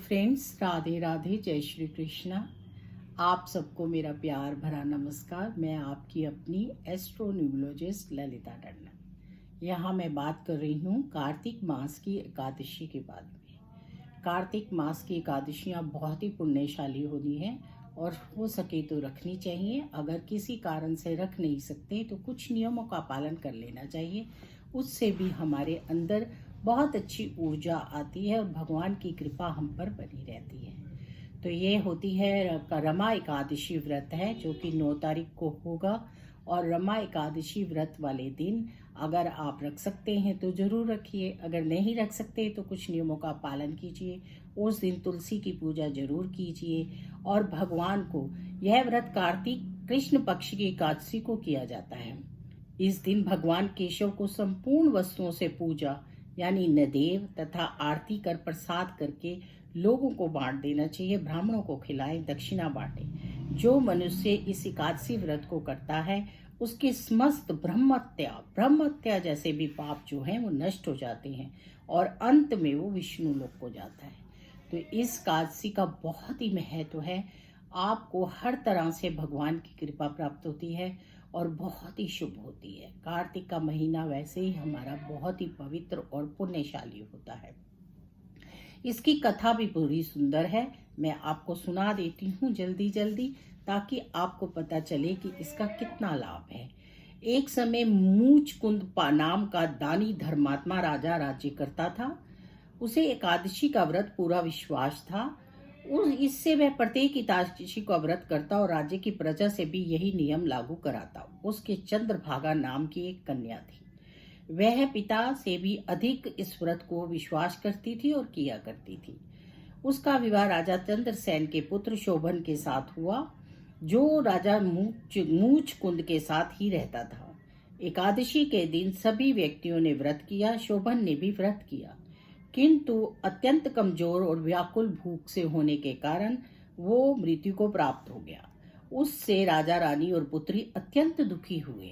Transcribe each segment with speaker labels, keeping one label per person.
Speaker 1: Friends, Radhe Radhe, जय श्री कृष्णा। आप सबको मेरा प्यार भरा नमस्कार। मैं आपकी अपनी एस्ट्रोन्यूमोलॉजिस्ट ललिता टंडन। यहाँ मैं बात कर रही हूँ कार्तिक मास की एकादशी के बारे में। कार्तिक मास की एकादशियाँ बहुत ही पुण्यशाली होती हैं और हो सके तो रखनी चाहिए। अगर किसी कारण से रख नहीं सकते तो कुछ नियमों का पालन कर लेना चाहिए। उससे भी हमारे अंदर बहुत अच्छी ऊर्जा आती है और भगवान की कृपा हम पर बनी रहती है। तो ये होती है रमा एकादशी व्रत है जो कि 9 तारीख को होगा। और रमा एकादशी व्रत वाले दिन अगर आप रख सकते हैं तो ज़रूर रखिए। अगर नहीं रख सकते तो कुछ नियमों का पालन कीजिए। उस दिन तुलसी की पूजा जरूर कीजिए। और भगवान को यह व्रत कार्तिक कृष्ण पक्ष की एकादशी को किया जाता है। इस दिन भगवान केशव को संपूर्ण वस्तुओं से पूजा यानी नैवेद्य तथा आरती कर प्रसाद करके लोगों को बांट देना चाहिए। ब्राह्मणों को खिलाएं, दक्षिणा बांटें। जो मनुष्य इस एकादशी व्रत को करता है उसके समस्त ब्रह्मत्या जैसे भी पाप जो हैं वो नष्ट हो जाते हैं और अंत में वो विष्णु लोक को जाता है। तो इस एकादशी का बहुत ही महत्व है। आपको हर तरह से भगवान की कृपा प्राप्त होती है और बहुत ही शुभ होती है। कार्तिक का महीना वैसे ही हमारा बहुत ही पवित्र और पुण्यशाली होता है। इसकी कथा भी पूरी सुंदर है। मैं आपको सुना देती हूँ जल्दी जल्दी ताकि आपको पता चले कि इसका कितना लाभ है। एक समय मूचकुंद नाम का दानी धर्मात्मा राजा राज्य करता था। उसे एकादशी का व्रत पूरा विश्वास था। इससे वह प्रत्येक एकादशी का व्रत करता और राज्य की प्रजा से भी यही नियम लागू कराता। उसके चंद्रभागा नाम की एक कन्या थी। वह पिता से भी अधिक इस व्रत को विश्वास करती थी और किया करती थी। उसका विवाह राजा चंद्रसेन के पुत्र शोभन के साथ हुआ जो राजा मूचकुंद के साथ ही रहता था। एकादशी के दिन सभी व्यक्तियों ने व्रत किया। शोभन ने भी व्रत किया किंतु अत्यंत कमजोर और व्याकुल भूख से होने के कारण वो मृत्यु को प्राप्त हो गया। उससे राजा रानी और पुत्री अत्यंत दुखी हुए।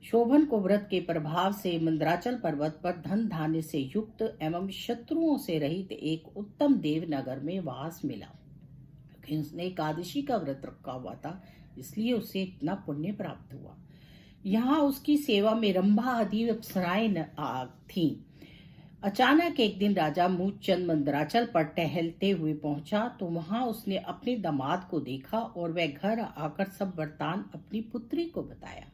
Speaker 1: शोभन को व्रत के प्रभाव से मंदराचल पर्वत पर धन धान्य से युक्त एवं शत्रुओं से रहित एक उत्तम देवनगर में वास मिला। उसने एकादशी का व्रत रखा हुआ था इसलिए उसे इतना पुण्य प्राप्त हुआ। यहाँ उसकी सेवा में रंभा आदि अप्सराएं थीं। अचानक एक दिन राजा मूचचंद मंदराचल पर टहलते हुए पहुंचा तो वहां उसने अपने दामाद को देखा और वह घर आकर सब वृतांत अपनी पुत्री को बताया।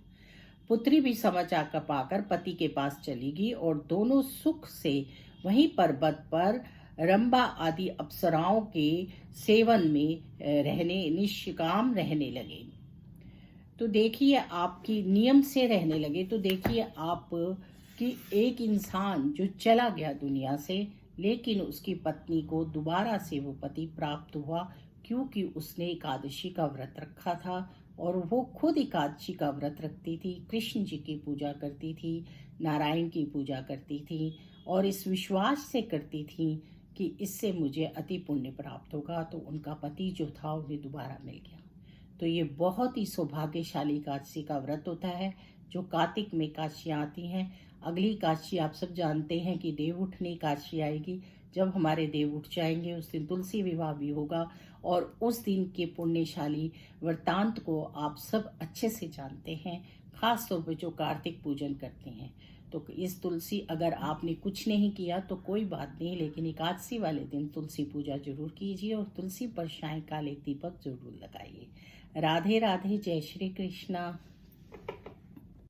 Speaker 1: पुत्री भी समाचार पाकर पति के पास चली गई और दोनों सुख से वहीं पर्वत पर रंभा आदि अप्सराओं के सेवन में निष्काम रहने लगे। तो देखिए आपकी नियम से रहने लगे। तो देखिए आप कि एक इंसान जो चला गया दुनिया से लेकिन उसकी पत्नी को दोबारा से वो पति प्राप्त हुआ क्योंकि उसने एकादशी का व्रत रखा था और वो खुद एकादशी का व्रत रखती थी, कृष्ण जी की पूजा करती थी, नारायण की पूजा करती थी और इस विश्वास से करती थी कि इससे मुझे अति पुण्य प्राप्त होगा। तो उनका पति जो था उन्हें दोबारा मिल गया। तो ये बहुत ही सौभाग्यशाली एकादशी का व्रत होता है जो कार्तिक में एकादशियाँ आती हैं। अगली एकादशी आप सब जानते हैं कि देव उठनी एकादशी आएगी। जब हमारे देव उठ जाएंगे उस दिन तुलसी विवाह भी होगा और उस दिन के पुण्यशाली वृत्तांत को आप सब अच्छे से जानते हैं, खास तौर पर जो कार्तिक पूजन करते हैं। तो इस तुलसी अगर आपने कुछ नहीं किया तो कोई बात नहीं, लेकिन एकादशी वाले दिन तुलसी पूजा जरूर कीजिए और तुलसी पर सायंकाल एक दीपक जरूर लगाइए। राधे राधे, जय श्री कृष्णा।